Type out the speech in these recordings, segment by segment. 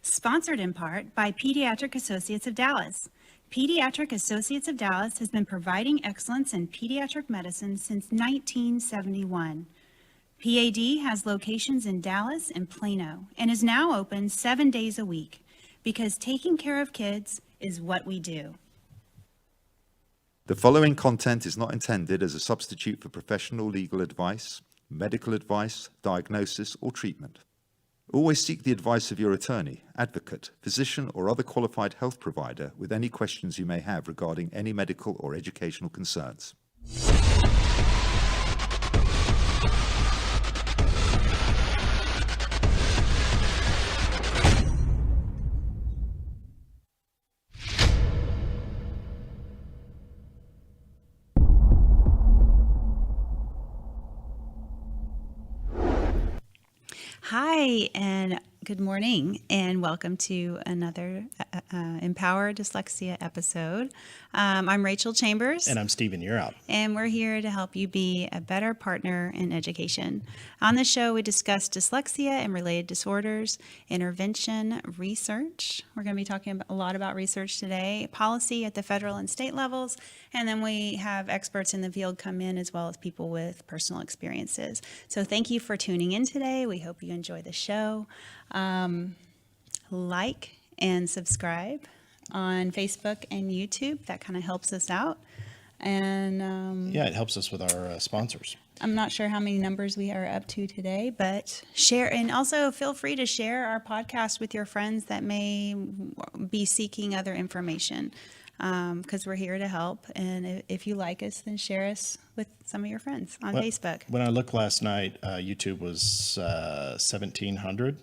Sponsored in part by Pediatric Associates of Dallas. Pediatric Associates of Dallas has been providing excellence in pediatric medicine since 1971. PAD has locations in Dallas and Plano and is now open 7 days a week because taking care of kids is what we do. The following content is not intended as a substitute for professional legal advice, medical advice, diagnosis, or treatment. Always seek the advice of your attorney, advocate, physician, or other qualified health provider with any questions you may have regarding any medical or educational concerns. Hi, and good morning, and welcome to another Empower Dyslexia episode. I'm Rachel Chambers. And I'm Stephen Yearout. And we're here to help you be a better partner in education. On the show, we discuss dyslexia and related disorders, intervention, research. We're going to be talking a lot about research today, policy at the federal and state levels, and then we have experts in the field come in as well as people with personal experiences. So thank you for tuning in today. We hope you enjoy the show. Like and subscribe on Facebook and YouTube. That kind of helps us out. And Yeah, it helps us with our sponsors. I'm not sure how many numbers we are up to today, but share, and also feel free to share our podcast with your friends that may be seeking other information, because we're here to help. And if you like us, then share us with some of your friends on Facebook. When I looked last night, YouTube was 1,700.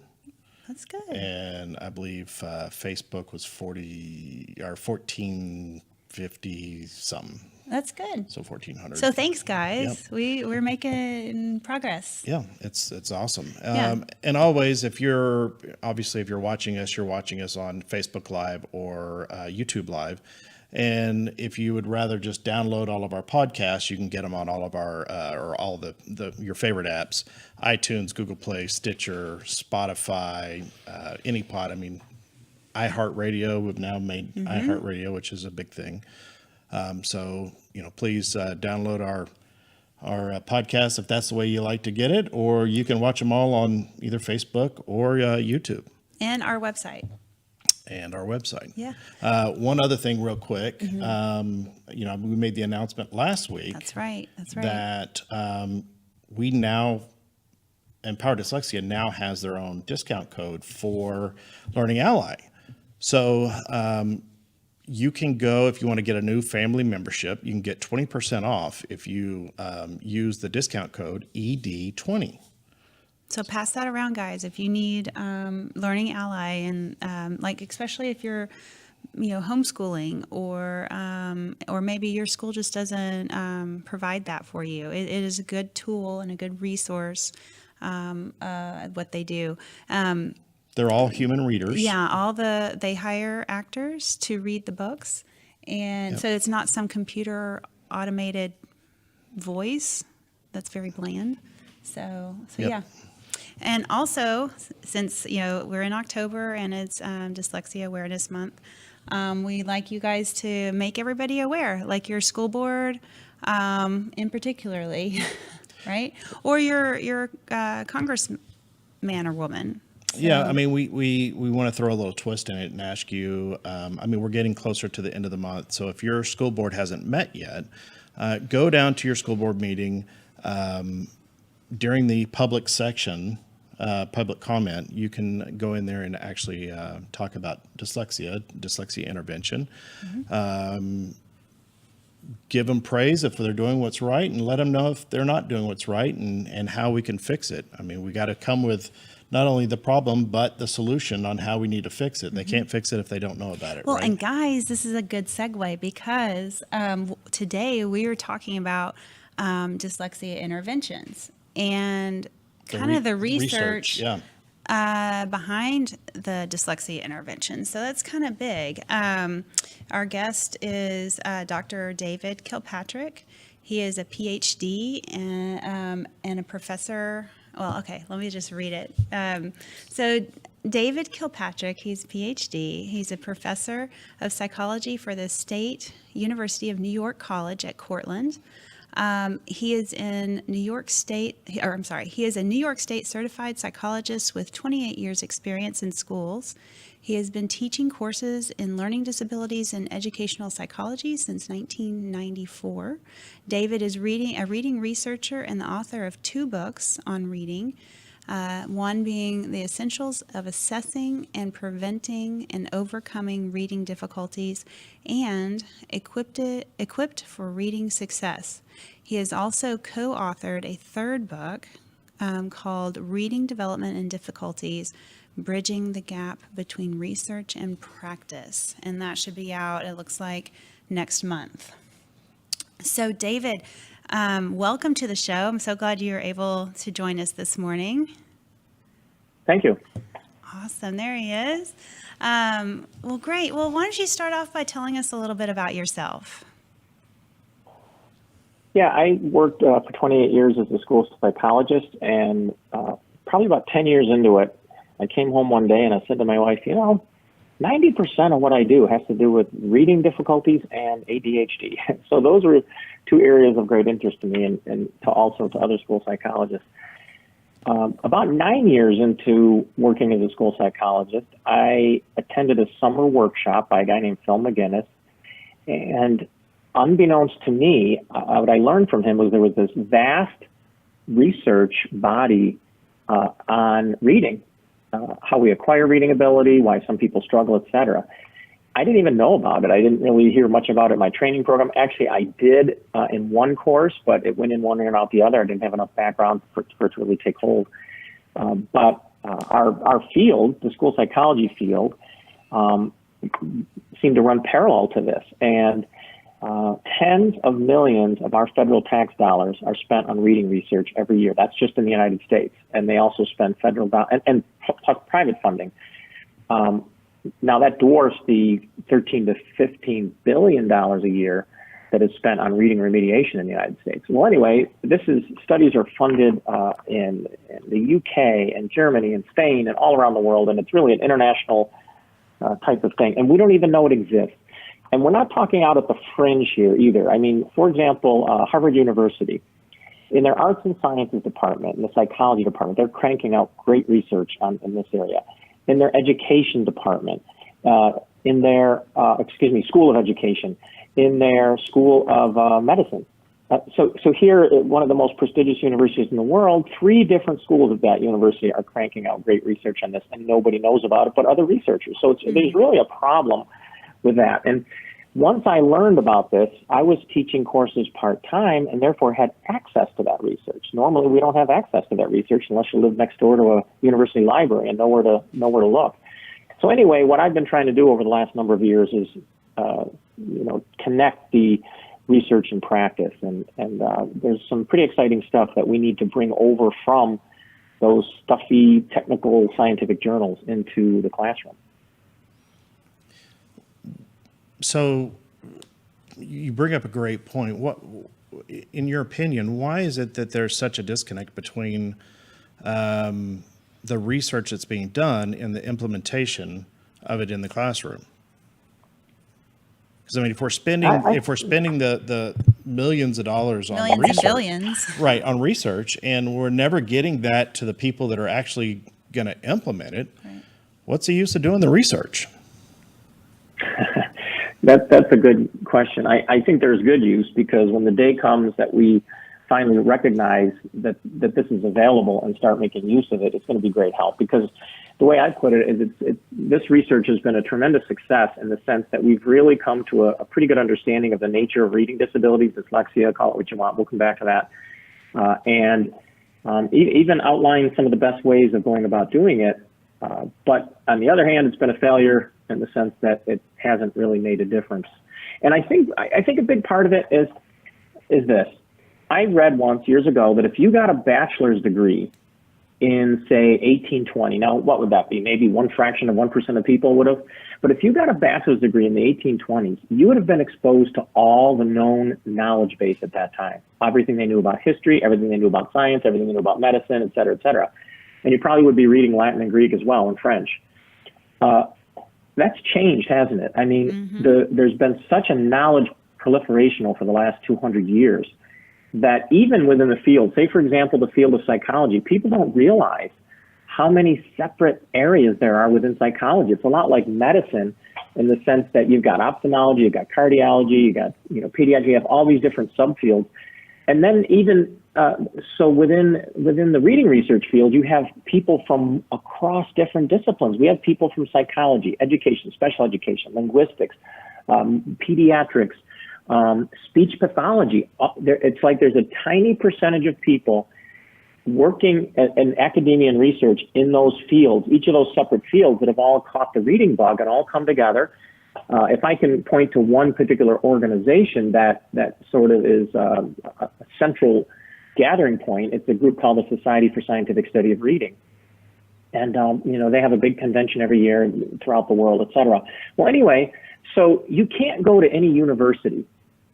That's good. And I believe Facebook was 1,450 something. That's good. So 1,400. So thanks, guys. Yep. We're making progress. Yeah, it's awesome. Yeah. And always, if you're watching us on Facebook Live or YouTube Live. And if you would rather just download all of our podcasts, you can get them on all of our your favorite apps: iTunes, Google Play, Stitcher, Spotify, AnyPod. I mean, iHeartRadio. We've now made iHeartRadio, which is a big thing. So please download our podcast if that's the way you like to get it, or you can watch them all on either Facebook or YouTube. And our website. Yeah. Yeah. One other thing real quick, we made the announcement last week. That's right. That we now, Empower Dyslexia now has their own discount code for Learning Ally. So you can go, if you want to get a new family membership, you can get 20% off if you use the discount code ED20. So pass that around, guys. If you need Learning Ally, and especially if you're, homeschooling, or maybe your school just doesn't provide that for you. It is a good tool and a good resource. What they do. They're all human readers. Yeah, they hire actors to read the books, and so it's not some computer automated voice that's very bland. So yeah. And also, since we're in October and it's Dyslexia Awareness Month, we'd like you guys to make everybody aware, like your school board, in particularly, right? Or your congressman or woman. So. Yeah, I mean, we want to throw a little twist in it and ask you. We're getting closer to the end of the month, so if your school board hasn't met yet, go down to your school board meeting. During the public section, public comment, you can go in there and actually talk about dyslexia intervention. Give them praise if they're doing what's right, and let them know if they're not doing what's right, and how we can fix it. I mean, we got to come with not only the problem, but the solution on how we need to fix it. They can't fix it if they don't know about it. Well, right? And guys, this is a good segue, because today we were talking about dyslexia interventions and kind of the research behind the dyslexia intervention. So that's kind of big. Our guest is Dr. David Kilpatrick. He is a PhD and a professor. Well, okay, let me just read it. So David Kilpatrick, he's a PhD. He's a professor of psychology for the State University of New York College at Cortland. He is in New York State, or I'm sorry, he is a New York State certified psychologist with 28 years experience in schools. He has been teaching courses in learning disabilities and educational psychology since 1994. David is a reading researcher and the author of 2 books on reading. One being The Essentials of Assessing and Preventing and Overcoming Reading Difficulties, and Equipped for Reading Success. He has also co-authored a 3rd book called Reading Development and Difficulties, Bridging the Gap Between Research and Practice. And that should be out, it looks like, next month. So David, welcome to the show. I'm so glad you were able to join us this morning. Thank you. Awesome. There he is. Well, great. Well, why don't you start off by telling us a little bit about yourself? Yeah, I worked for 28 years as a school psychologist, and probably about 10 years into it, I came home one day and I said to my wife, 90% of what I do has to do with reading difficulties and ADHD. So those were 2 areas of great interest to me and to other school psychologists. About 9 years into working as a school psychologist, I attended a summer workshop by a guy named Phil McGinnis. And unbeknownst to me, what I learned from him was there was this vast research body on reading, how we acquire reading ability, why some people struggle, etc. I didn't even know about it. I didn't really hear much about it in my training program. Actually, I did in one course, but it went in one ear and out the other. I didn't have enough background for it to really take hold. But our field, the school psychology field, seemed to run parallel to this. And tens of millions of our federal tax dollars are spent on reading research every year. That's just in the United States. And they also spend federal and plus private funding. Now that dwarfs the $13 to $15 billion a year that is spent on reading remediation in the United States. Well, anyway, studies are funded in the UK and Germany and Spain and all around the world, and it's really an international type of thing. And we don't even know it exists. And we're not talking out at the fringe here either. I mean, for example, Harvard University, in their arts and sciences department, in the psychology department, they're cranking out great research in this area. In their education department, in their, school of education, in their school of medicine. So here, at one of the most prestigious universities in the world, 3 different schools of that university are cranking out great research on this, and nobody knows about it but other researchers. So there's really a problem with that. And once I learned about this, I was teaching courses part-time and therefore had access to that research. Normally, we don't have access to that research unless you live next door to a university library and know where to look. So anyway, what I've been trying to do over the last number of years is, connect the research and practice. And there's some pretty exciting stuff that we need to bring over from those stuffy, technical, scientific journals into the classroom. So you bring up a great point. What, in your opinion, why is it that there's such a disconnect between the research that's being done and the implementation of it in the classroom? Because I mean, if we're spending the millions of dollars on Millions research, and billions. right, on research, and we're never getting that to the people that are actually going to implement it, right, what's the use of doing the research? That's a good question. I think there's good use, because when the day comes that we finally recognize that this is available and start making use of it, it's going to be great help. Because the way I put it is this research has been a tremendous success in the sense that we've really come to a pretty good understanding of the nature of reading disabilities, dyslexia, call it what you want. We'll come back to that. And even outline some of the best ways of going about doing it. But on the other hand, it's been a failure in the sense that it hasn't really made a difference. And I think a big part of it is this. I read once years ago that if you got a bachelor's degree in, say, 1820, now what would that be? Maybe 1% of people would have. But if you got a bachelor's degree in the 1820s, you would have been exposed to all the known knowledge base at that time. Everything they knew about history, everything they knew about science, everything they knew about medicine, et cetera, et cetera. and you probably would be reading Latin and Greek as well, and French. That's changed, hasn't it? I mean, there's been such a knowledge proliferation over the last 200 years that even within the field, say for example, the field of psychology, people don't realize how many separate areas there are within psychology. It's a lot like medicine in the sense that you've got ophthalmology, you've got cardiology, you got pediatrics, you have all these different subfields. And then even so within the reading research field, you have people from across different disciplines. We have people from psychology, education, special education, linguistics, pediatrics, speech pathology. It's like there's a tiny percentage of people working in academia and research in those fields, each of those separate fields that have all caught the reading bug and all come together. If I can point to one particular organization that sort of is a central gathering point, it's a group called the Society for Scientific Study of Reading. And, they have a big convention every year throughout the world, et cetera. Well, anyway, so you can't go to any university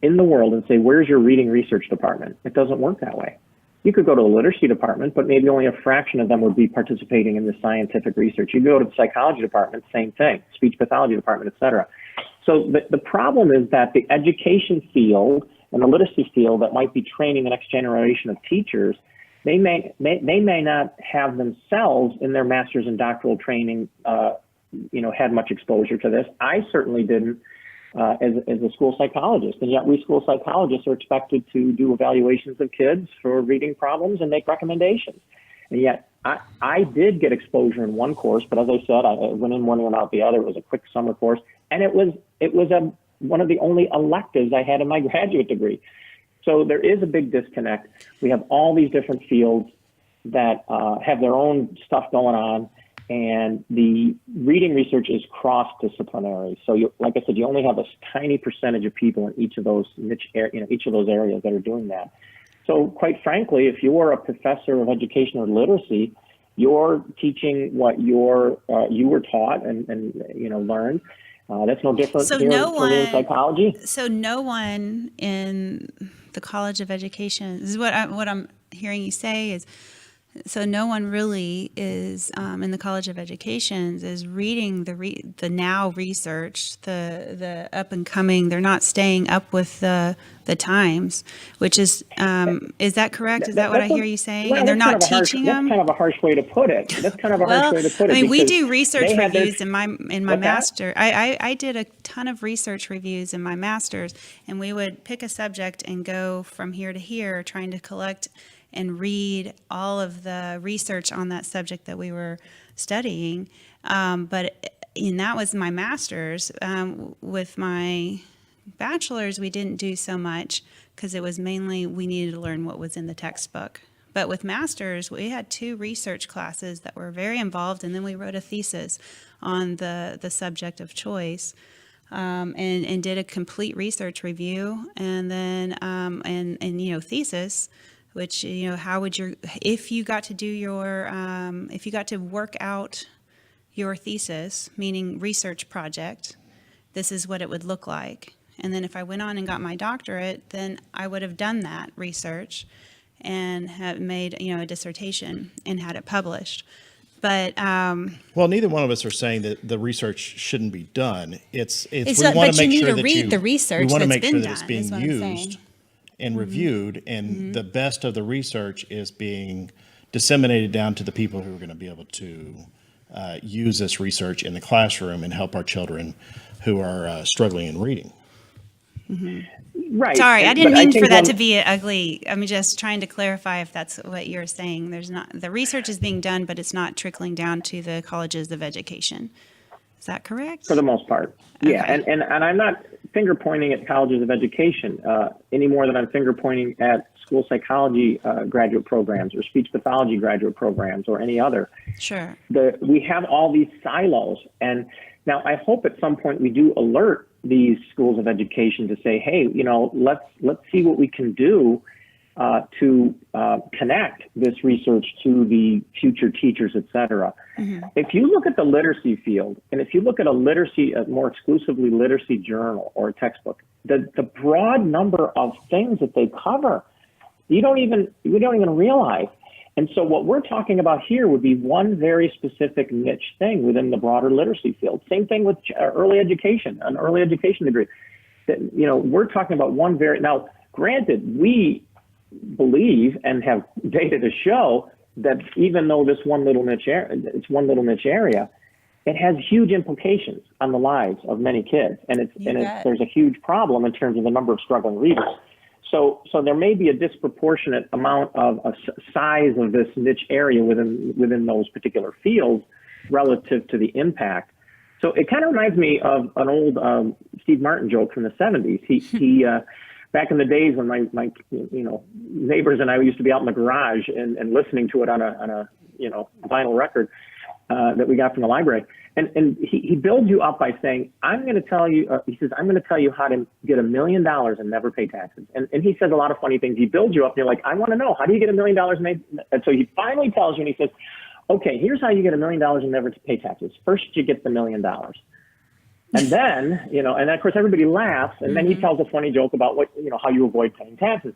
in the world and say, where's your reading research department? It doesn't work that way. You could go to the literacy department, but maybe only a fraction of them would be participating in the scientific research. You go to the psychology department, same thing, speech pathology department, et cetera. So the problem is that the education field and the literacy field that might be training the next generation of teachers, they may not have themselves in their master's and doctoral training, had much exposure to this. I certainly didn't. As a school psychologist, and yet we school psychologists are expected to do evaluations of kids for reading problems and make recommendations. And yet I did get exposure in one course, but as I said, I went in one and out the other. It was a quick summer course, and it was one of the only electives I had in my graduate degree. So there is a big disconnect. We have all these different fields that have their own stuff going on. And the reading research is cross-disciplinary. So, like I said, you only have a tiny percentage of people in each of those each of those areas that are doing that. So, quite frankly, if you're a professor of education or literacy, you're teaching what you were taught and learned. That's no different So here in psychology. So no one in the College of Education, this is what I'm hearing you say is, so no one really is in the College of Education is reading the now research, the up and coming. They're not staying up with the times, which is that correct? Is that what I hear you saying? Well, and they're not teaching them. That's kind of a harsh way to put it. That's kind of a harsh way to put it. I mean, we do research reviews in my What's master. I did a ton of research reviews in my master's, and we would pick a subject and go from here to here, trying to collect and read all of the research on that subject that we were studying. And that was my master's. With my bachelor's, we didn't do so much because it was mainly we needed to learn what was in the textbook. But with master's, we had 2 research classes that were very involved, and then we wrote a thesis on the subject of choice. And did a complete research review, and then thesis, which how would if you got to do your if you got to work out your thesis, meaning research project, this is what it would look like. And then if I went on and got my doctorate, then I would have done that research and have made a dissertation and had it published. But well, neither one of us are saying that the research shouldn't be done. It's we not, want but to make you need sure to that read the research we want to that's make sure been that it's done, being is what I'm saying. used and reviewed, and the best of the research is being disseminated down to the people who are going to be able to use this research in the classroom and help our children who are struggling in reading. Right. Sorry, I didn't mean for that to one, be ugly. I'm just trying to clarify if that's what you're saying. There's not, the research is being done, but it's not trickling down to the colleges of education. Is that correct? for the most part. Yeah, Okay. and I'm not finger pointing at colleges of education any more than I'm finger pointing at school psychology graduate programs or speech pathology graduate programs or any other. Sure. We have all these silos, and now I hope at some point we do alert these schools of education to say, hey, let's see what we can do to connect this research to the future teachers, et cetera. If you look at the literacy field, and if you look at a more exclusively literacy journal or a textbook, the broad number of things that they cover, we don't even realize. And so what we're talking about here would be one very specific niche thing within the broader literacy field. Same thing with early education, an early education degree. We're talking about one very, now granted, we believe and have data to show that even though it's one little niche area, it has huge implications on the lives of many kids. And there's a huge problem in terms of the number of struggling readers. So there may be a disproportionate amount of a size of this niche area within those particular fields relative to the impact. So it kind of reminds me of an old Steve Martin joke from the 70s. He back in the days when my neighbors and I used to be out in the garage and listening to it on a vinyl record that we got from the library. And he builds you up by saying, I'm going to tell you, he says, I'm going to tell you how to get $1 million and never pay taxes. And he says a lot of funny things. He builds you up and you're like, I want to know, how do you get $1 million? And so he finally tells you and he says, okay, here's how you get $1 million and never pay taxes. First, you get the $1 million. And then, and of course everybody laughs. And then he tells a funny joke about how you avoid paying taxes.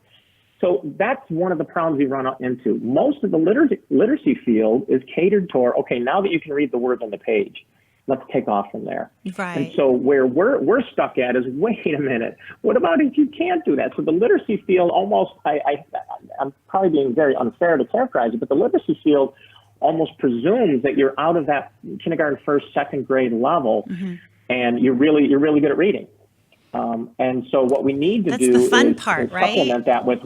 So that's one of the problems we run into. Most of the literacy field is catered toward, okay, now that you can read the words on the page, let's take off from there. Right. And so where we're stuck at is, wait a minute, what about if you can't do that? So the literacy field almost, I'm probably being very unfair to characterize it, but the literacy field almost presumes that you're out of that kindergarten, first, second grade level, and you're really good at reading. And so what we need to do is supplement that with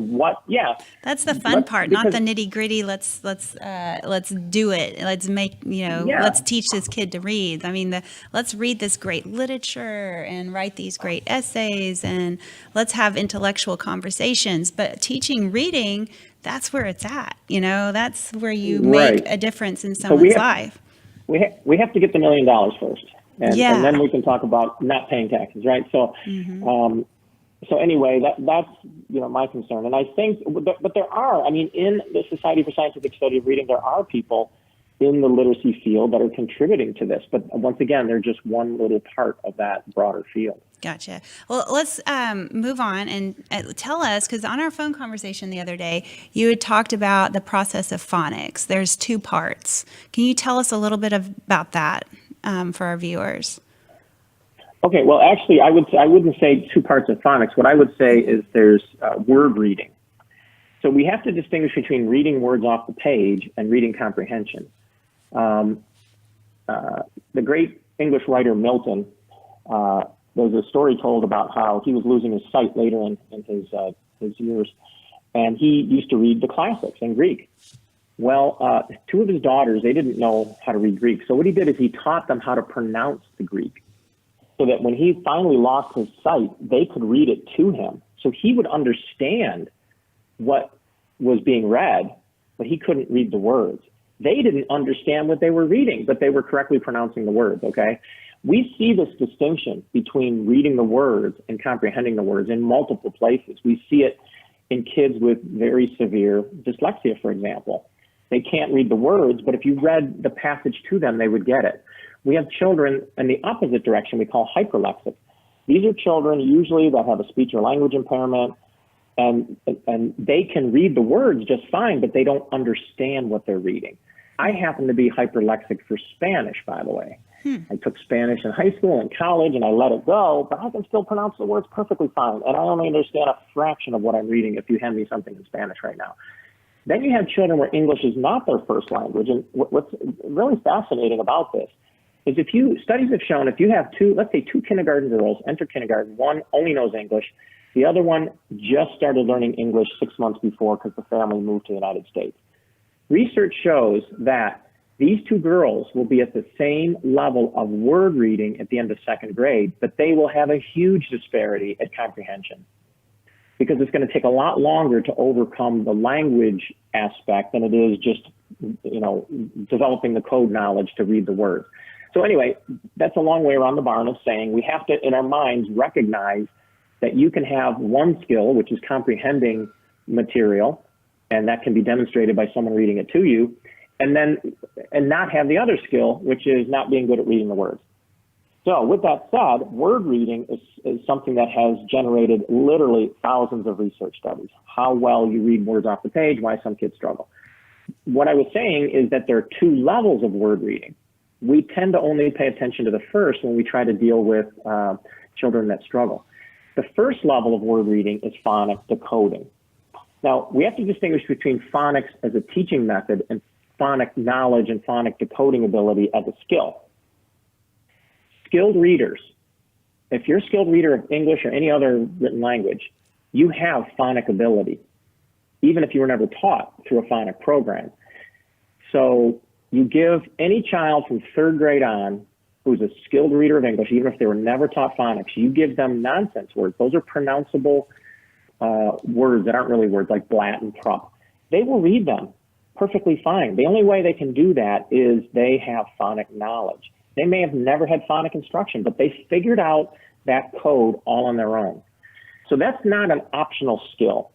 That's the fun part, not the nitty gritty. Let's do it. Let's make, let's teach this kid to read. I mean, let's read this great literature and write these great essays and let's have intellectual conversations. But teaching reading, that's where it's at. That's where you make a difference in someone's life. We have to get the $1 million first. And then we can talk about not paying taxes, right? So, so anyway, that's my concern. And I think, but there are, in the Society for Scientific Study of Reading, there are people in the literacy field that are contributing to this. But once again, they're just one little part of that broader field. Gotcha. Well, let's move on and tell us, because on our phone conversation the other day, you had talked about the process of phonics. There's 2 parts. Can you tell us a little bit about that? For our viewers? Okay, well, actually, I wouldn't say 2 parts of phonics. What I would say is there's word reading. So we have to distinguish between reading words off the page and reading comprehension. The great English writer Milton, there's a story told about how he was losing his sight later in his years, and he used to read the classics in Greek. Well, 2 of his daughters, they didn't know how to read Greek. So what he did is he taught them how to pronounce the Greek so that when he finally lost his sight, they could read it to him. So he would understand what was being read, but he couldn't read the words. They didn't understand what they were reading, but they were correctly pronouncing the words, okay? We see this distinction between reading the words and comprehending the words in multiple places. We see it in kids with very severe dyslexia, for example. They can't read the words, but if you read the passage to them, they would get it. We have children in the opposite direction we call hyperlexic. These are children usually that have a speech or language impairment, and they can read the words just fine, but they don't understand what they're reading. I happen to be hyperlexic for Spanish, by the way. I took Spanish in high school and college, and I let it go, but I can still pronounce the words perfectly fine, and I only understand a fraction of what I'm reading if you hand me something in Spanish right now. Then you have children where English is not their first language. And what's really fascinating about this is studies have shown if you have 2 kindergarten girls enter kindergarten, one only knows English, the other one just started learning English 6 months before because the family moved to the United States. Research shows that these 2 girls will be at the same level of word reading at the end of 2nd grade, but they will have a huge disparity at comprehension, because it's going to take a lot longer to overcome the language aspect than it is just, developing the code knowledge to read the words. So anyway, that's a long way around the barn of saying we have to, in our minds, recognize that you can have one skill, which is comprehending material, and that can be demonstrated by someone reading it to you, and not have the other skill, which is not being good at reading the words. So with that said, word reading is something that has generated literally thousands of research studies. How well you read words off the page, why some kids struggle. what I was saying is that there are two levels of word reading. We tend to only pay attention to the first when we try to deal with children that struggle. The first level of word reading is phonic decoding. Now, we have to distinguish between phonics as a teaching method and phonic knowledge and phonic decoding ability as a skill. Skilled readers, if you're a skilled reader of English or any other written language, you have phonic ability, even if you were never taught through a phonic program. So you give any child from 3rd grade on who's a skilled reader of English, even if they were never taught phonics, you give them nonsense words. Those are pronounceable words that aren't really words, like blat and prop. They will read them perfectly fine. The only way they can do that is they have phonic knowledge. They may have never had phonic instruction, but they figured out that code all on their own. So that's not an optional skill.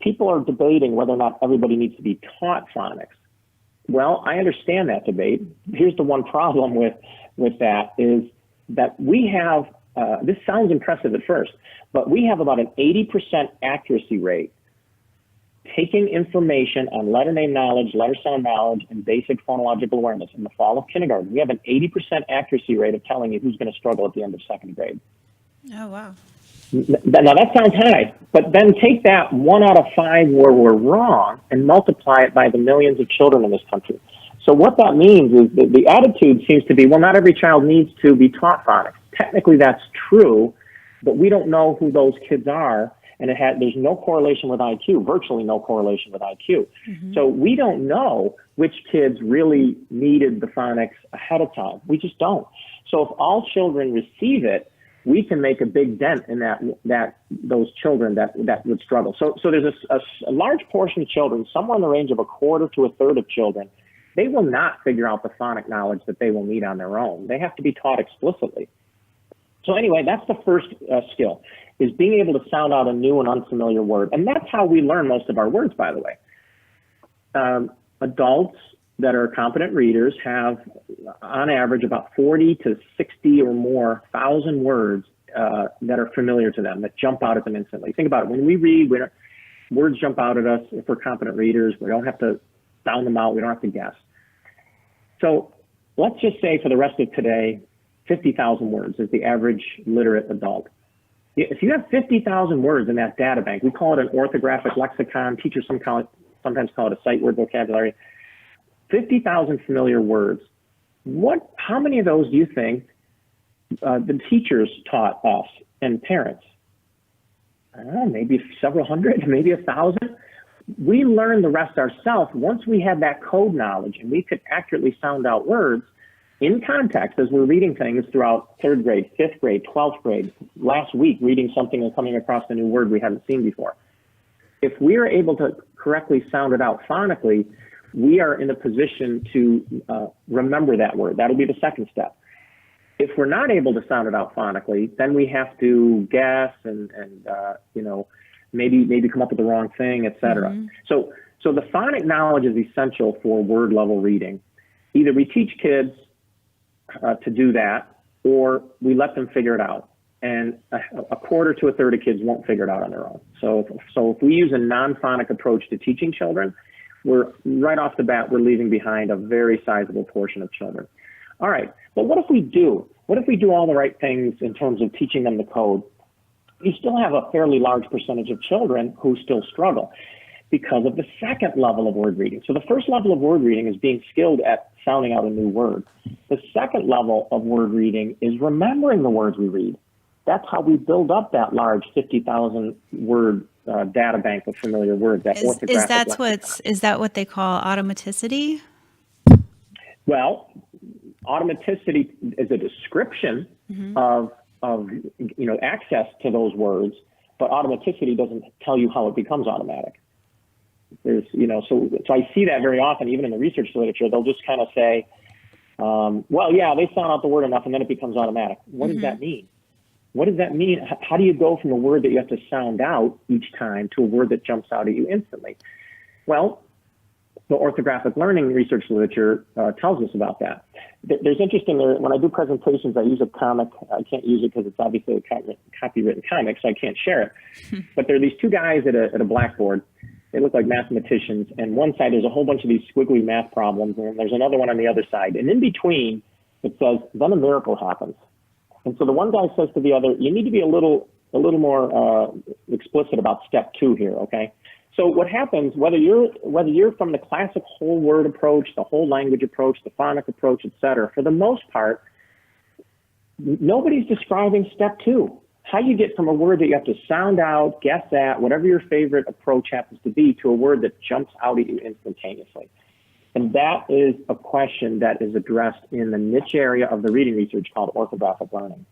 People are debating whether or not everybody needs to be taught phonics. Well, I understand that debate. Here's the one problem with that is that we have, this sounds impressive at first, but we have about an 80% accuracy rate taking information on letter name knowledge, letter sound knowledge, and basic phonological awareness in the fall of kindergarten. We have an 80% accuracy rate of telling you who's going to struggle at the end of 2nd grade. Oh, wow. Now that sounds high, but then take that 1 out of 5 where we're wrong and multiply it by the millions of children in this country. So what that means is that the attitude seems to be, well, not every child needs to be taught phonics. Technically that's true, but we don't know who those kids are, and there's no correlation with IQ, virtually no correlation with IQ. Mm-hmm. So we don't know which kids really needed the phonics ahead of time. We just don't. So if all children receive it, we can make a big dent in those children that would struggle. So there's a large portion of children, somewhere in the range of 1/4 to 1/3 of children, they will not figure out the phonic knowledge that they will need on their own. They have to be taught explicitly. So anyway, that's the first skill, is being able to sound out a new and unfamiliar word. And that's how we learn most of our words, by the way. Adults that are competent readers have, on average, about 40 to 60 or more thousand words that are familiar to them, that jump out at them instantly. Think about it. When we read, words jump out at us. If we're competent readers, we don't have to sound them out. We don't have to guess. So let's just say for the rest of today, 50,000 words is the average literate adult. If you have 50,000 words in that data bank, we call it an orthographic lexicon. Teachers sometimes call it a sight word vocabulary. 50,000 familiar words. How many of those do you think the teachers taught us and parents? I don't know, maybe several hundred, maybe 1,000. We learned the rest ourselves once we had that code knowledge and we could accurately sound out words in context as we're reading things throughout 3rd grade, 5th grade, 12th grade, last week reading something and coming across a new word we haven't seen before. If we are able to correctly sound it out phonically, we are in a position to remember that word. That'll be the second step. If we're not able to sound it out phonically, then we have to guess and maybe come up with the wrong thing, etc. Mm-hmm. So the phonic knowledge is essential for word level reading. Either we teach kids to do that, or we let them figure it out. And 1/4 to 1/3 of kids won't figure it out on their own. So if we use a non-phonic approach to teaching children, we're right off the bat, we're leaving behind a very sizable portion of children. All right, but what if we do? What if we do all the right things in terms of teaching them the code? You still have a fairly large percentage of children who still struggle because of the second level of word reading. So the first level of word reading is being skilled at sounding out a new word. The second level of word reading is remembering the words we read. That's how we build up that large 50,000 word data bank of familiar words. Is that what they call automaticity? Well, automaticity is a description of access to those words, but automaticity doesn't tell you how it becomes automatic. There's so I see that very often, even in the research literature. They'll just kind of say, well, yeah, they sound out the word enough and then it becomes automatic. What does that mean? What does that mean? How do you go from a word that you have to sound out each time to a word that jumps out at you instantly? Well, the orthographic learning research literature tells us about that. There's interesting, when I do presentations, I use a comic. I can't use it because it's obviously a copywritten comic, so I can't share it. But there are these two guys at a blackboard, they look like mathematicians, and one side there's a whole bunch of these squiggly math problems, and then there's another one on the other side. And in between, it says, then a miracle happens. And so the one guy says to the other, you need to be a little more explicit about step 2 here, okay? So what happens, whether you're from the classic whole word approach, the whole language approach, the phonic approach, et cetera, for the most part, nobody's describing step 2. How you get from a word that you have to sound out, guess at, whatever your favorite approach happens to be, to a word that jumps out at you instantaneously. And that is a question that is addressed in the niche area of the reading research called orthographic learning.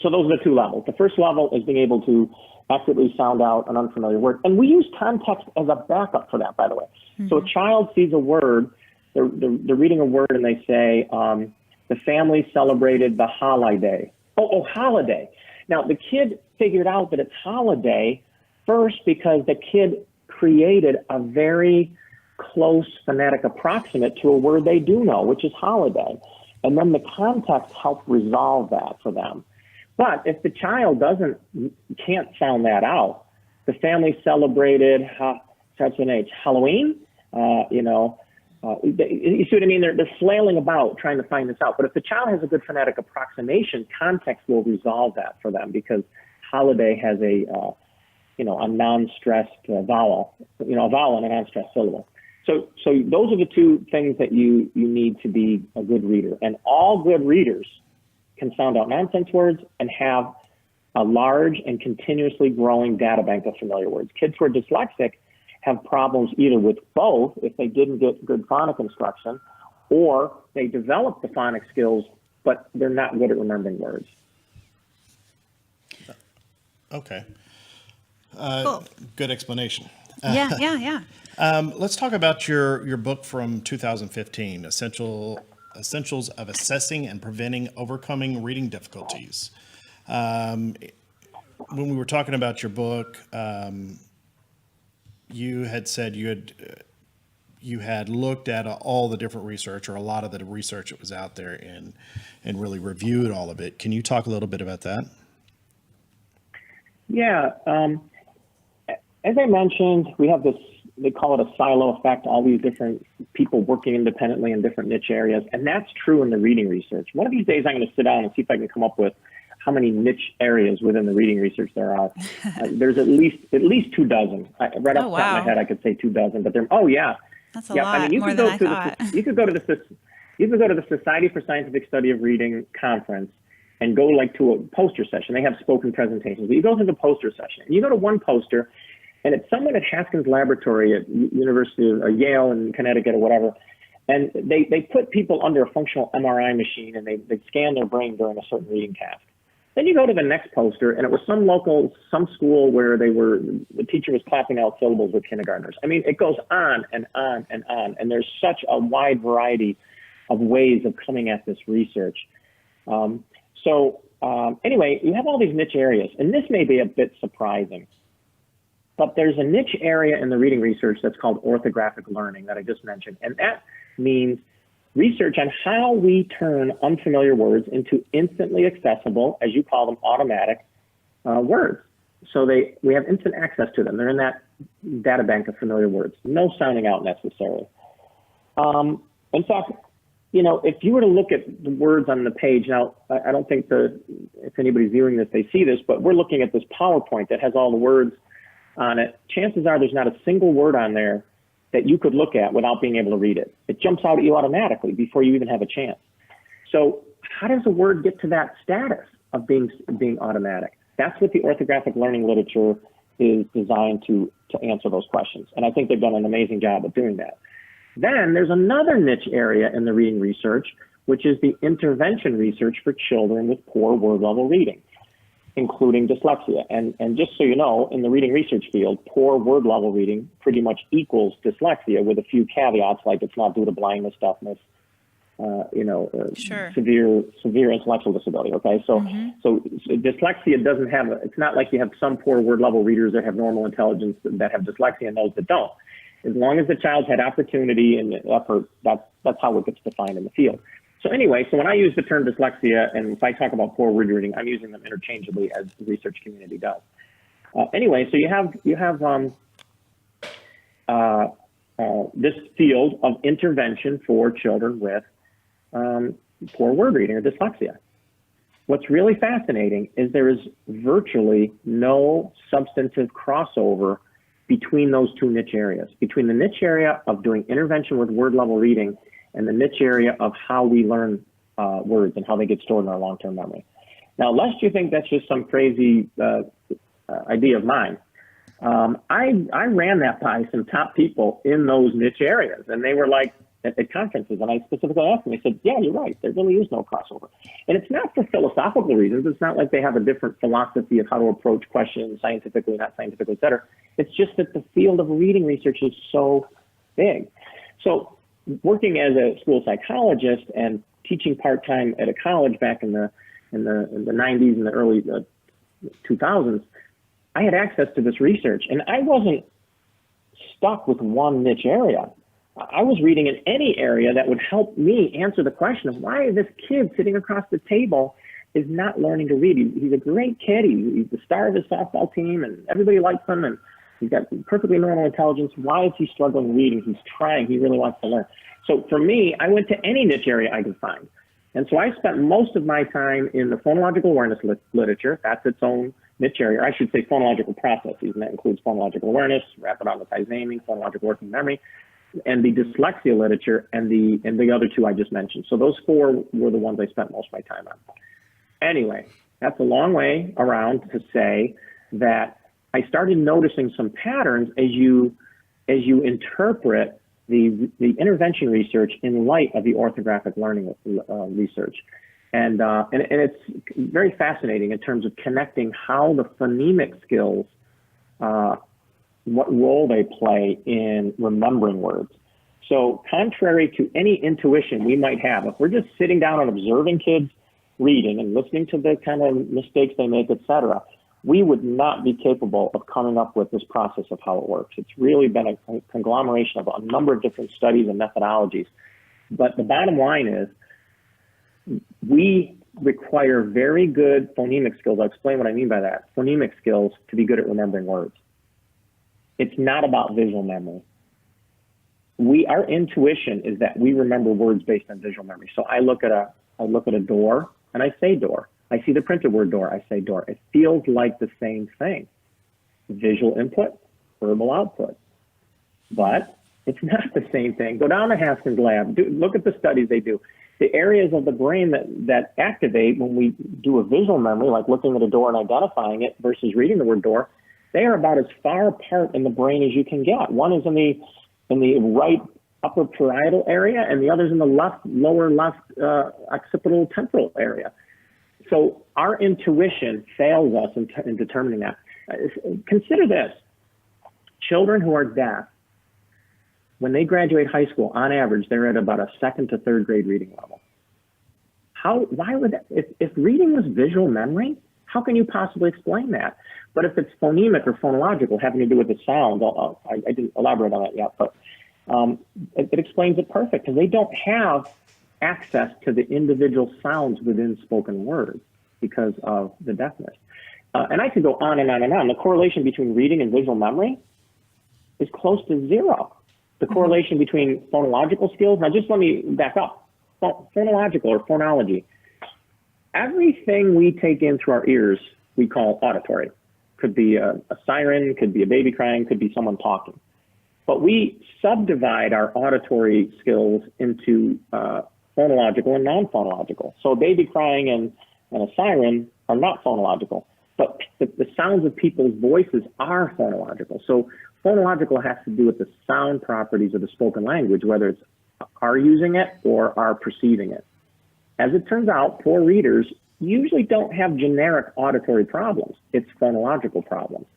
So those are the 2 levels. The first level is being able to accurately sound out an unfamiliar word. And we use context as a backup for that, by the way. So a child sees a word, they're reading a word, and they say, the family celebrated the holiday. Oh, holiday. Now, the kid figured out that it's holiday first because the kid created a very close phonetic approximate to a word they do know, which is holiday. And then the context helped resolve that for them. But if the child can't sound that out, the family celebrated, starts with an H, Halloween, you see what I mean? They're flailing about trying to find this out. But if the child has a good phonetic approximation, context will resolve that for them, because holiday has a non-stressed vowel, a vowel and a non-stressed syllable. So those are the 2 things that you need to be a good reader. And all good readers can sound out nonsense words and have a large and continuously growing data bank of familiar words. Kids who are dyslexic have problems either with both, if they didn't get good phonic instruction, or they develop the phonic skills, but they're not good at remembering words. Okay. Cool. Good explanation. Yeah. Let's talk about your book from 2015, Essentials of Assessing and Preventing Overcoming Reading Difficulties. When we were talking about your book, you had said you had looked at all the different research, or a lot of the research that was out there, and really reviewed all of it. Can you talk a little bit about that? Yeah. As I mentioned, we have this, they call it a silo effect, all these different people working independently in different niche areas. And that's true in the reading research. One of these days, I'm going to sit down and see if I can come up with how many niche areas within the reading research there are. There's at least 2 dozen. Right off the top of my head, I could say 2 dozen, but there, That's a lot, you more could than go I to thought. you could go to the Society for Scientific Study of Reading conference and go to a poster session. They have spoken presentations, but you go to the poster session and you go to one poster, and it's someone at Haskins Laboratory at University of Yale in Connecticut or whatever. And they put people under a functional MRI machine, and they scan their brain during a certain reading task. Then you go to the next poster, and it was some school where the teacher was clapping out syllables with kindergartners. I mean, it goes on and on and on, and there's such a wide variety of ways of coming at this research. Anyway, you have all these niche areas, and this may be a bit surprising, but there's a niche area in the reading research that's called orthographic learning that I just mentioned, and that means research on how we turn unfamiliar words into instantly accessible, as you call them, automatic words. So we have instant access to them. They're in that data bank of familiar words. No sounding out necessarily. In fact, if you were to look at the words on the page, now, I don't think if anybody's viewing this, they see this, but we're looking at this PowerPoint that has all the words on it. Chances are there's not a single word on there that you could look at without being able to read it. It jumps out at you automatically before you even have a chance. So how does a word get to that status of being automatic? That's what the orthographic learning literature is designed to answer those questions. And I think they've done an amazing job of doing that. Then there's another niche area in the reading research, which is the intervention research for children with poor word level reading, including dyslexia. And just so you know, in the reading research field, poor word level reading pretty much equals dyslexia, with a few caveats, like it's not due to blindness, deafness, Sure. severe intellectual disability. Okay, so dyslexia doesn't have. It's not like you have some poor word level readers that have normal intelligence that have dyslexia and those that don't. As long as the child's had opportunity and effort, that's how it gets defined in the field. So anyway, so when I use the term dyslexia, and if I talk about poor word reading, I'm using them interchangeably, as the research community does. Anyway, so you have this field of intervention for children with poor word reading or dyslexia. What's really fascinating is there is virtually no substantive crossover between those two niche areas, between the niche area of doing intervention with word level reading and the niche area of how we learn words and how they get stored in our long-term memory. Now, lest you think that's just some crazy idea of mine, I ran that by some top people in those niche areas, and they were like, at conferences, and I specifically asked them, I said, yeah, you're right, there really is no crossover. And it's not for philosophical reasons. It's not like they have a different philosophy of how to approach questions scientifically, not scientifically, et cetera. It's just that the field of reading research is so big. So working as a school psychologist and teaching part-time at a college back in the 90s and the early 2000s, I had access to this research, and I wasn't stuck with one niche area. I was reading in any area that would help me answer the question of why this kid sitting across the table is not learning to read. He's a great kid. He's the star of his softball team, and everybody likes him, and he's got perfectly normal intelligence. Why is he struggling reading? He's trying. He really wants to learn. So for me, I went to any niche area I could find. And so I spent most of my time in the phonological awareness literature. That's its own niche area. Or I should say phonological processes, and that includes phonological awareness, rapid automatized naming, phonological working memory, and the dyslexia literature, and the other two I just mentioned. So those four were the ones I spent most of my time on. Anyway, that's a long way around to say that I started noticing some patterns as you interpret the intervention research in light of the orthographic learning research. And it's very fascinating in terms of connecting how the phonemic skills, what role they play in remembering words. So contrary to any intuition we might have, if we're just sitting down and observing kids reading and listening to the kind of mistakes they make, etc., we would not be capable of coming up with this process of how it works. It's really been a conglomeration of a number of different studies and methodologies. But the bottom line is we require very good phonemic skills. I'll explain what I mean by that. Phonemic skills to be good at remembering words. It's not about visual memory. Our intuition is that we remember words based on visual memory. So I look at a door and I say door. I see the printed word door, I say door. It feels like the same thing. Visual input, verbal output. But it's not the same thing. Go down to Haskins lab, look at the studies they do. The areas of the brain that activate when we do a visual memory, like looking at a door and identifying it versus reading the word door, they are about as far apart in the brain as you can get. One is in the right upper parietal area, and the other is in the lower left occipital temporal area. So our intuition fails us in determining that. Consider this. Children who are deaf, when they graduate high school, on average, they're at about a second to third grade reading level. Why would that, if reading was visual memory, how can you possibly explain that? But if it's phonemic or phonological, having to do with the sound, I didn't elaborate on that yet, but it explains it perfect, because they don't have access to the individual sounds within spoken words because of the deafness. And I could go on and on and on. The correlation between reading and visual memory is close to zero. The correlation between phonological skills, now just let me back up. Phonological or phonology. Everything we take in through our ears, we call auditory. Could be a siren, could be a baby crying, could be someone talking. But we subdivide our auditory skills into phonological and non-phonological. So a baby crying and a siren are not phonological, but the sounds of people's voices are phonological. So phonological has to do with the sound properties of the spoken language, whether it's our using it or our perceiving it. As it turns out, poor readers usually don't have generic auditory problems. It's phonological problems.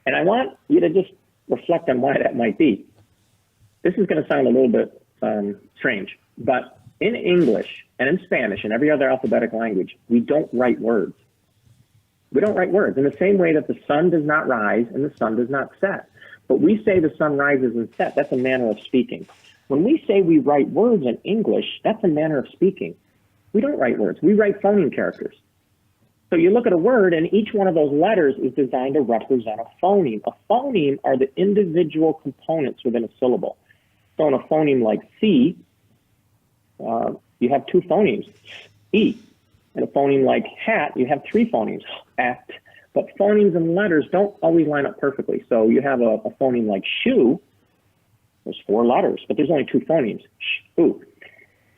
And I want you to just reflect on why that might be. This is going to sound a little bit strange, but in English and in Spanish and every other alphabetic language, we don't write words. We don't write words in the same way that the sun does not rise and the sun does not set. But we say the sun rises and sets. That's a manner of speaking. When we say we write words in English, that's a manner of speaking. We don't write words. We write phoneme characters. So you look at a word, and each one of those letters is designed to represent a phoneme. A phoneme are the individual components within a syllable. So in a phoneme like C, you have two phonemes, E. In a phoneme like hat, you have three phonemes, at. But phonemes and letters don't always line up perfectly. So you have a phoneme like shoe, there's 4 letters, but there's only 2 phonemes, shoo.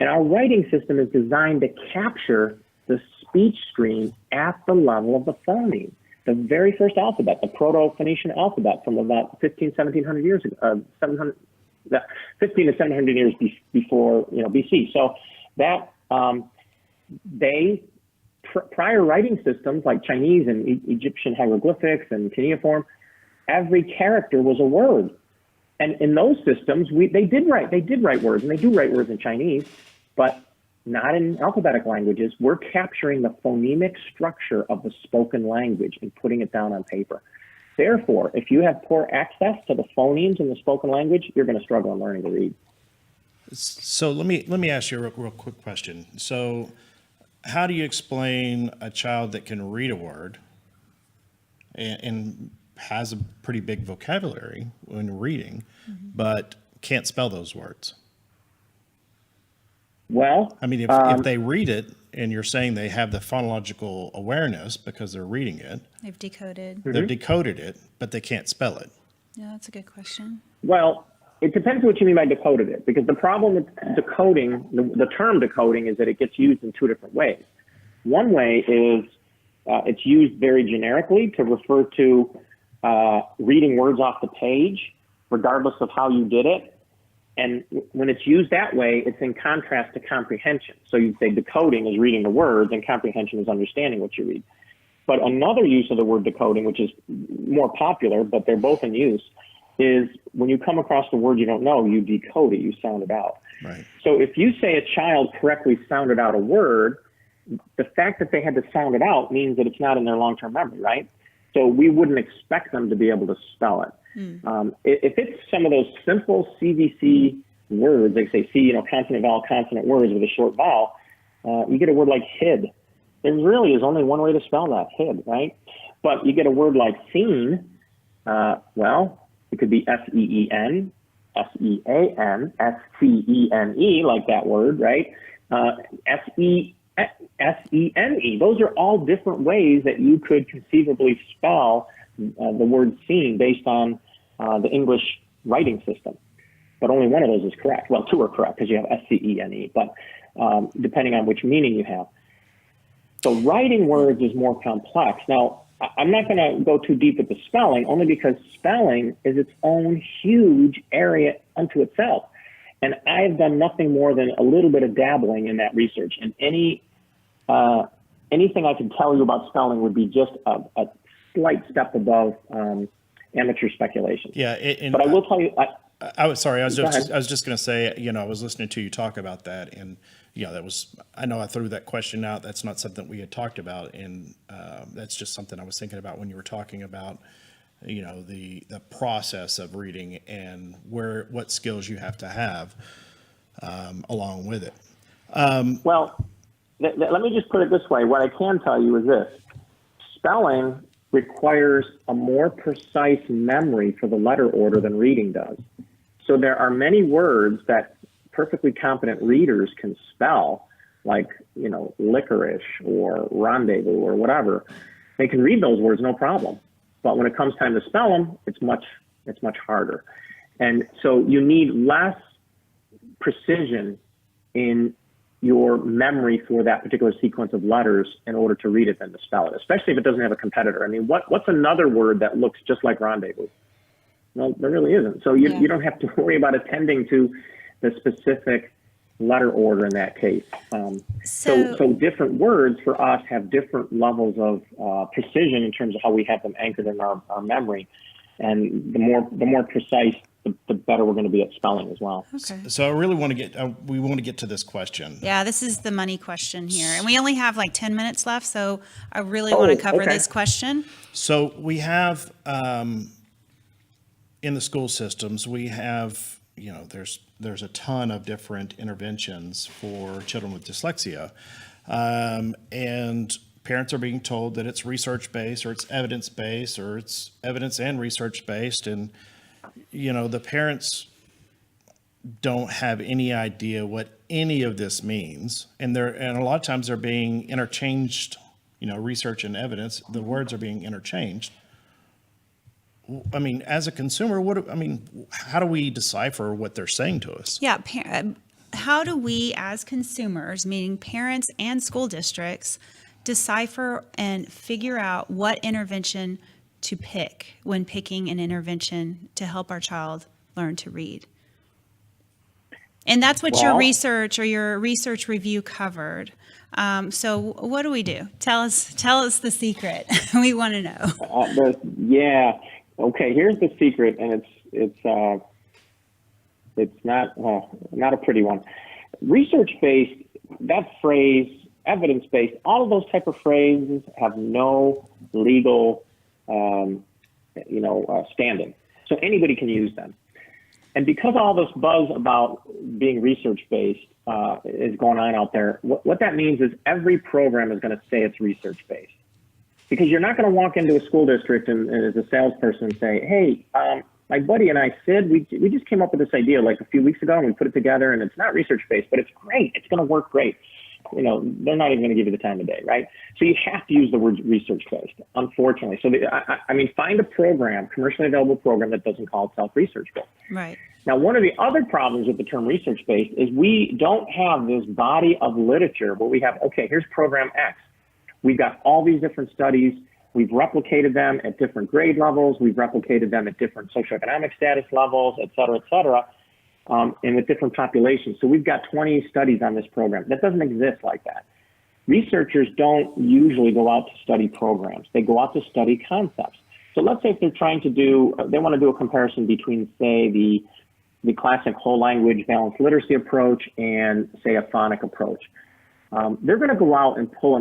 And our writing system is designed to capture the speech stream at the level of the phoneme. The very first alphabet, the Proto-Phoenician alphabet from about 1700 years ago, 15 to 700 years before, BC. So that prior writing systems like Chinese and Egyptian hieroglyphics and cuneiform, every character was a word. And in those systems, they did write words, and they do write words in Chinese, but not in alphabetic languages. We're capturing the phonemic structure of the spoken language and putting it down on paper. Therefore, if you have poor access to the phonemes in the spoken language, you're going to struggle in learning to read. So let me ask you a real quick question. So how do you explain a child that can read a word and has a pretty big vocabulary when reading, but can't spell those words? Well, I mean, if they read it and you're saying they have the phonological awareness because they're reading it, They've decoded. they've decoded it, but they can't spell it. Yeah, that's a good question. well, it depends what you mean by decoded it, because the problem with decoding, the term decoding, is that it gets used in 2 different ways. One way is it's used very generically to refer to reading words off the page, regardless of how you did it. And when it's used that way, it's in contrast to comprehension. So you'd say decoding is reading the words and comprehension is understanding what you read. But another use of the word decoding, which is more popular, but they're both in use, is when you come across the word you don't know, you decode it, you sound it out. Right. So if you say a child correctly sounded out a word, the fact that they had to sound it out means that it's not in their long-term memory, right? So we wouldn't expect them to be able to spell it. If it's some of those simple CVC words, they say C, consonant, vowel, consonant words with a short vowel, you get a word like hid. There really is only one way to spell that, hid, right? But you get a word like seen, well, it could be S-E-E-N, S-E-A-N, S-T-E-N-E, like that word, right? S-E-N-E. Those are all different ways that you could conceivably spell the word seen based on the English writing system. But only one of those is correct. Well, 2 are correct because you have S-C-E-N-E, but depending on which meaning you have. So writing words is more complex. Now, I'm not going to go too deep with the spelling, only because spelling is its own huge area unto itself. And I've done nothing more than a little bit of dabbling in that research. And anything I can tell you about spelling would be just a slight step above amateur speculation. Yeah. But I will tell you. I was just going to say, I was listening to you talk about that, and I know I threw that question out. That's not something we had talked about, and that's just something I was thinking about when you were talking about, the process of reading and what skills you have to have along with it. Well, let me just put it this way. What I can tell you is this: spelling requires a more precise memory for the letter order than reading does. So there are many words that perfectly competent readers can spell, like, licorice or rendezvous or whatever. They can read those words, no problem. But when it comes time to spell them, it's much harder. And so you need less precision in your memory for that particular sequence of letters in order to read it than to spell it, especially if it doesn't have a competitor. I mean, what's another word that looks just like rendezvous? Well, there really isn't. So you don't have to worry about attending to the specific letter order in that case. So different words for us have different levels of precision in terms of how we have them anchored in our memory. And the more precise, the better we're going to be at spelling as well. Okay. So I really want to get to this question. Yeah, this is the money question here. And we only have like 10 minutes left, so I really want to cover this question. So we have, in the school systems, we have, there's a ton of different interventions for children with dyslexia. And parents are being told that it's research-based or it's evidence-based or it's evidence and research-based. And, the parents don't have any idea what any of this means. And a lot of times they're being interchanged, research and evidence, the words are being interchanged. I mean, as a consumer, how do we decipher what they're saying to us? Yeah. How do we as consumers, meaning parents and school districts, decipher and figure out what intervention to pick when picking an intervention to help our child learn to read? And that's what your research or your research review covered. So what do we do? Tell us the secret. We want to know. Okay. Here's the secret, and it's not a pretty one. Research-based, that phrase, evidence-based, all of those type of phrases have no legal, standing. So anybody can use them. And because all this buzz about being research-based is going on out there, what that means is every program is going to say it's research-based. Because you're not going to walk into a school district and as a salesperson say, hey, my buddy and I, Sid, we just came up with this idea like a few weeks ago and we put it together and it's not research-based, but it's great. It's going to work great. They're not even going to give you the time of day, right? So you have to use the word research-based, unfortunately. So find a program, commercially available program that doesn't call itself research-based. Right. Now, one of the other problems with the term research-based is we don't have this body of literature where we have, okay, here's program X. We've got all these different studies. We've replicated them at different grade levels. We've replicated them at different socioeconomic status levels, et cetera, and with different populations. So we've got 20 studies on this program. That doesn't exist like that. Researchers don't usually go out to study programs. They go out to study concepts. So let's say if they're they want to do a comparison between, say, the classic whole language balanced literacy approach and, say, a phonic approach. They're going to go out and pull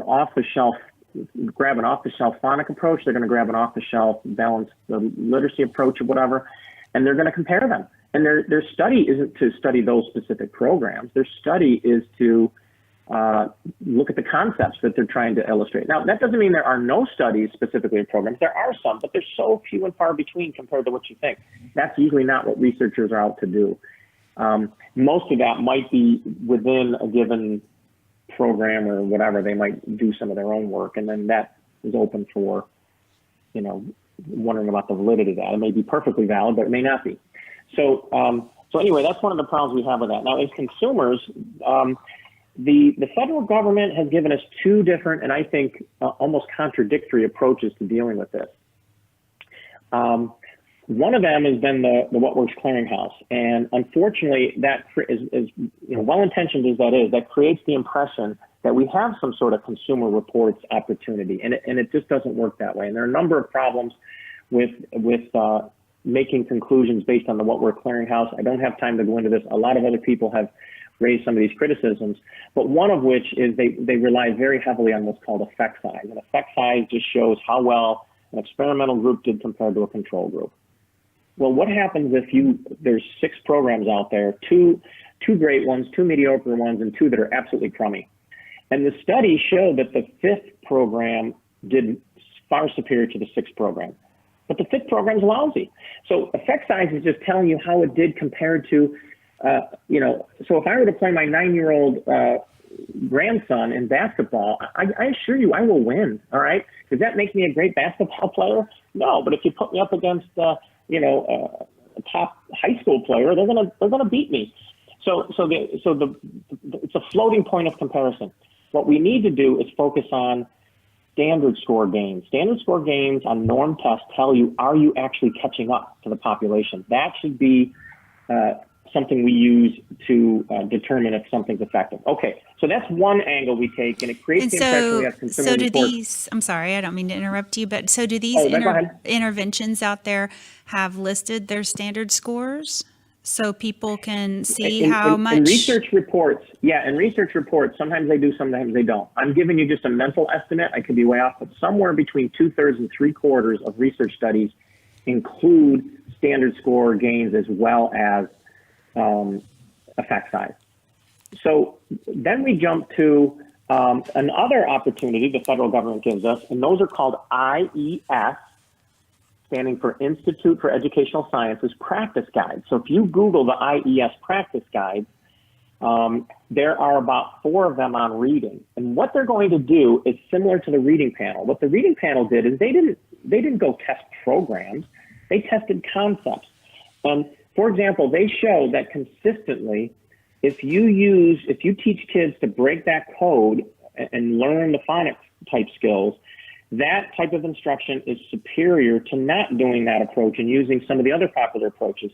grab an off-the-shelf phonic approach. They're going to grab an off-the-shelf balanced literacy approach or whatever, and they're going to compare them. And their study isn't to study those specific programs. Their study is to look at the concepts that they're trying to illustrate. Now, that doesn't mean there are no studies specifically in programs. There are some, but they're so few and far between compared to what you think. That's usually not what researchers are out to do. Most of that might be within a given program or whatever. They might do some of their own work, and then that is open for, wondering about the validity of that. It may be perfectly valid, but it may not be. So anyway, that's one of the problems we have with that. Now, as consumers, the federal government has given us two different, and I think almost contradictory approaches to dealing with this. One of them has been the What Works Clearinghouse, and unfortunately, that is well-intentioned as that is, that creates the impression that we have some sort of consumer reports opportunity, and it just doesn't work that way. And there are a number of problems with making conclusions based on the What Works Clearinghouse. I don't have time to go into this. A lot of other people have raised some of these criticisms, but one of which is they rely very heavily on what's called effect size, and effect size just shows how well an experimental group did compared to a control group. Well, what happens if there's 6 programs out there, two great ones, 2 mediocre ones, and 2 that are absolutely crummy? And the study showed that the 5th program did far superior to the 6th program, but the 5th program is lousy. So effect size is just telling you how it did compared to, so if I were to play my 9-year-old grandson in basketball, I assure you I will win, all right? Does that make me a great basketball player? No, but if you put me up against a top high school player, they're gonna beat me. So it's a floating point of comparison. What we need to do is focus on standard score gains. Standard score gains on norm tests tell you, are you actually catching up to the population? That should be something we use to determine if something's effective. Okay, so that's one angle we take, and it creates the impression we have consumer So do reports. these, I'm sorry, I don't mean to interrupt you, but so do these go ahead. interventions out there have listed their standard scores so people can see how much? In research reports, sometimes they do, sometimes they don't. I'm giving you just a mental estimate. I could be way off, but somewhere between 2/3 and 3/4 of research studies include standard score gains as well as effect size. So then we jump to Another opportunity the federal government gives us, and those are called IES, standing for Institute for Educational Sciences practice guides. So if you Google the IES practice guides, there are about 4 of them on reading. And what they're going to do is similar to the reading panel. What the reading panel did is they didn't go test programs. They tested concepts. And for example, they show that consistently, if you teach kids to break that code and learn the phonics type skills, that type of instruction is superior to not doing that approach and using some of the other popular approaches.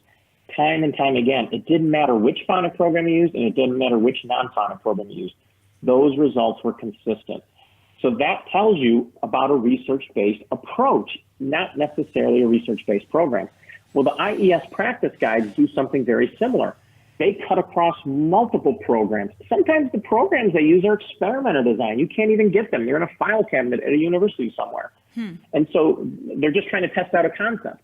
Time and time again, it didn't matter which phonics program you used, and it didn't matter which non-phonics program you used. Those results were consistent. So that tells you about a research-based approach, not necessarily a research-based program. Well, the IES practice guides do something very similar. They cut across multiple programs. Sometimes the programs they use are experimenter design. You can't even get them. They're in a file cabinet at a university somewhere. And so they're just trying to test out a concept.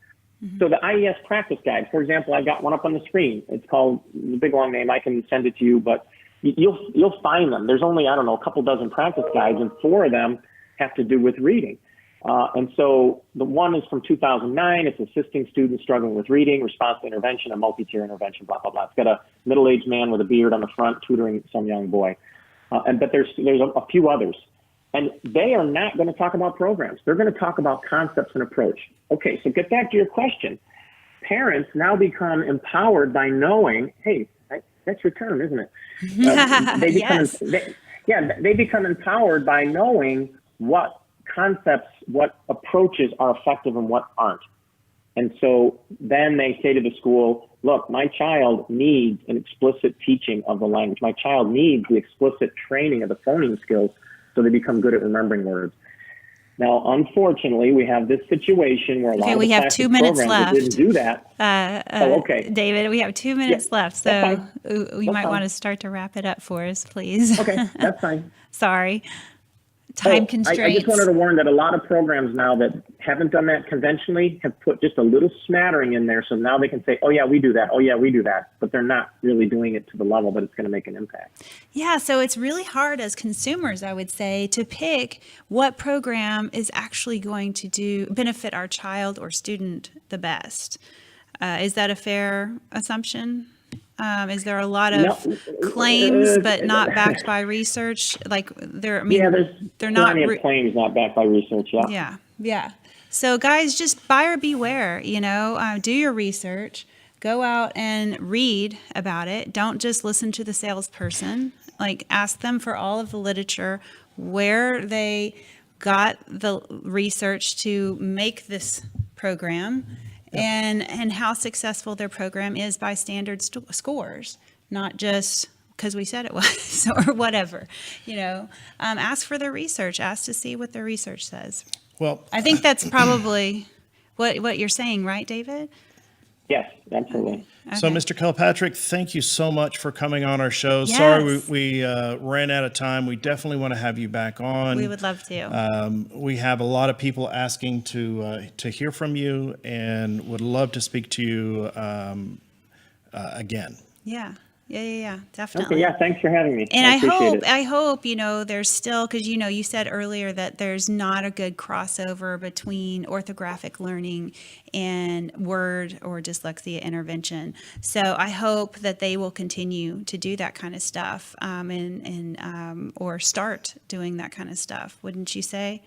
So the IES practice guide, for example, I've got one up on the screen. It's called, the big long name, I can send it to you, but you'll find them. There's only, I don't know, a couple dozen practice guides, and 4 of them have to do with reading. And so the one is from 2009. It's assisting students struggling with reading, response to intervention, a multi-tier intervention, blah, blah, blah. It's got a middle-aged man with a beard on the front tutoring some young boy. But there's a few others. And they are not going to talk about programs. They're going to talk about concepts and approach. Okay, so get back to your question. Parents now become empowered by knowing, hey, that's your term, isn't it? They become empowered by knowing what concepts, what approaches are effective and what aren't. And so then they say to the school, look, my child needs an explicit teaching of the language. My child needs the explicit training of the phoning skills so they become good at remembering words. Now, unfortunately, we have this situation where a lot of we the have 2 minutes left. didn't do that. Okay. David, we have 2 minutes left, so you might want to start to wrap it up for us, please. Okay, that's fine. Sorry. Time constraints. I just wanted to warn that a lot of programs now that haven't done that conventionally have put just a little smattering in there. So now they can say, oh, yeah, we do that. Oh, yeah, we do that. But they're not really doing it to the level that it's going to make an impact. Yeah, so it's really hard as consumers, I would say, to pick what program is actually going to benefit our child or student the best. Is that a fair assumption? Is there a lot of claims but not backed by research? Like they're not plenty of claims not backed by research. Yeah. So guys, just buyer beware. Do your research. Go out and read about it. Don't just listen to the salesperson. Like ask them for all of the literature, where they got the research to make this program. And how successful their program is by standard scores, not just because we said it was or whatever. Ask for their research. Ask to see what their research says. Well, I think that's probably what you're saying, right, David? Yes, absolutely. Okay. So, Mr. Kilpatrick, thank you so much for coming on our show. Yes. Sorry we ran out of time. We definitely want to have you back on. We would love to. We have a lot of people asking to hear from you and would love to speak to you again. Yeah, definitely. Okay, yeah, thanks for having me. And I hope, there's still, because, you said earlier that there's not a good crossover between orthographic learning and word or dyslexia intervention. So I hope that they will continue to do that kind of stuff or start doing that kind of stuff. Wouldn't you say?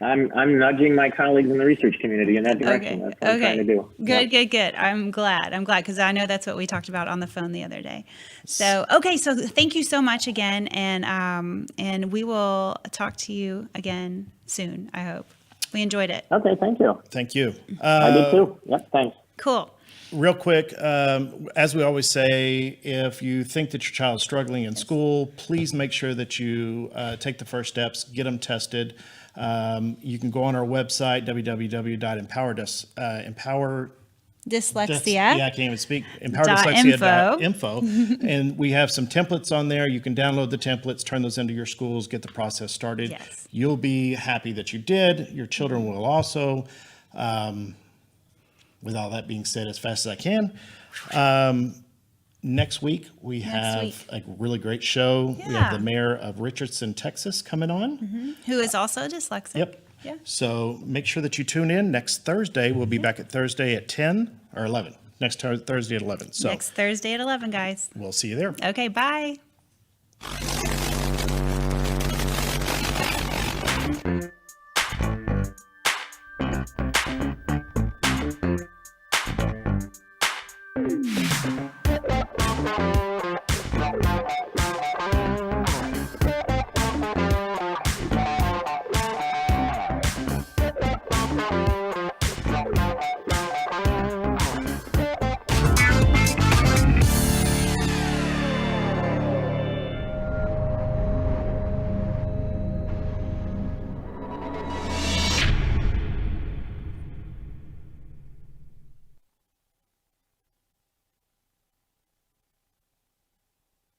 I'm nudging my colleagues in the research community in that direction. That's what I'm trying to do. Good. I'm glad because I know that's what we talked about on the phone the other day. So thank you so much again, and we will talk to you again soon. I hope we enjoyed it. Okay, thank you. Thank you. I did too. Yep, thanks. Cool. Real quick, as we always say, if you think that your child's struggling in school, please make sure that you take the first steps, get them tested. You can go on our website, Dyslexia. I can't even speak. EmpowerDyslexia.info. And we have some templates on there. You can download the templates, turn those into your schools, get the process started. Yes. You'll be happy that you did. Your children will also. With all that being said, as fast as I can. Next week, we have week. a really great show. We have Yeah. the mayor of Richardson, Texas coming on. Who is also dyslexic. Yep. Yeah. So make sure that you tune in next Thursday. We'll be back at Thursday at 10 or 11. Next Thursday at 11. So Next Thursday at 11, guys. we'll see you there. Okay, bye.